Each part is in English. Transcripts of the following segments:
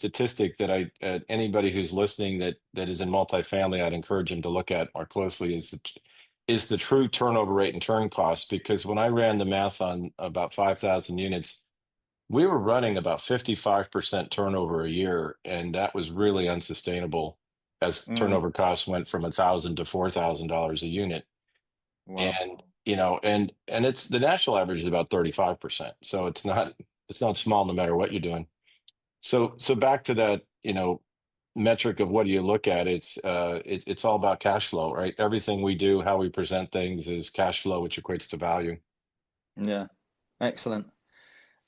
statistic that anybody who's listening that is in multifamily, I'd encourage them to look at more closely is the true turnover rate and turn cost. Because when I ran the math on about 5,000 units, we were running about 55% turnover a year, and that was really unsustainable as Mm, turnover costs went from $1,000 to $4,000 a unit. wow. And and it's the national average is about 35%. So it's not small no matter what you're doing. So back to that, metric of what do you look at? It's all about cash flow, right? Everything we do, how we present things is cash flow, which equates to value. Yeah, excellent.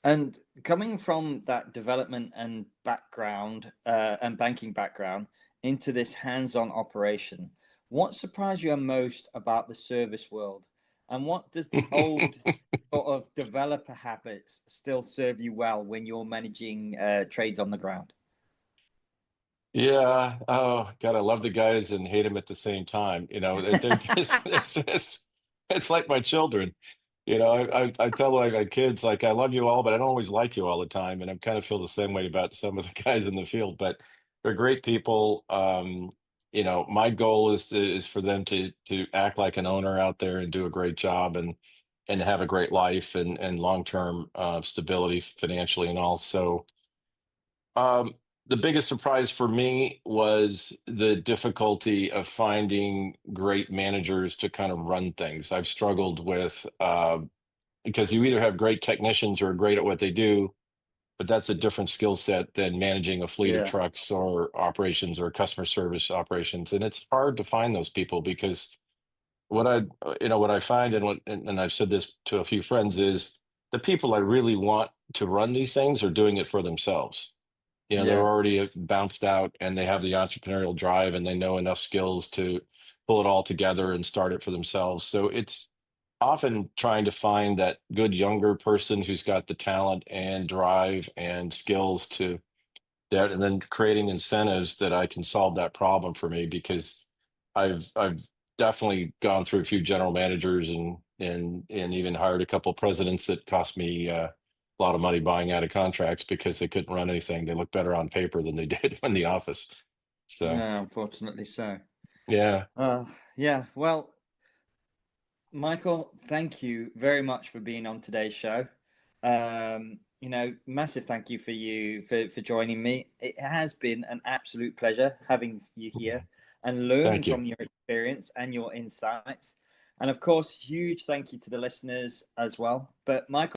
And coming from that development and background and banking background into this hands-on operation, what surprised you most about the service world? And what does the old sort of developer habits still serve you well when you're managing trades on the ground? Yeah. Oh God, I love the guys and hate them at the same time. They're just it's like my children. I tell my kids, like, I love you all, but I don't always like you all the time. And I kind of feel the same way about some of the guys in the field, but they're great people. My goal is for them to act like an owner out there and do a great job and have a great life and long-term stability financially and all. So um, the biggest surprise for me was the difficulty of finding great managers to kind of run things. I've struggled with because you either have great technicians who are great at what they do, but that's a different skill set than managing a fleet of Yeah, trucks or operations or customer service operations. And it's hard to find those people because what I find and I've said this to a few friends is the people I really want to run these things are doing it for themselves. They're yeah, already bounced out and they have the entrepreneurial drive and they know enough skills to pull it all together and start it for themselves. So it's often trying to find that good younger person who's got the talent and drive and skills to that, and then creating incentives that I can solve that problem for me because I've definitely gone through a few general managers and even hired a couple presidents that cost me a lot of money buying out of contracts because they couldn't run anything. They look better on paper than they did in the office. So yeah, unfortunately so. yeah, Uh, yeah, well, Michael, thank you very much for being on today's show. Massive thank you for joining me. It has been an absolute pleasure having you here and learning thank you. from your experience and your insights. And of course, huge thank you to the listeners as well. But Michael,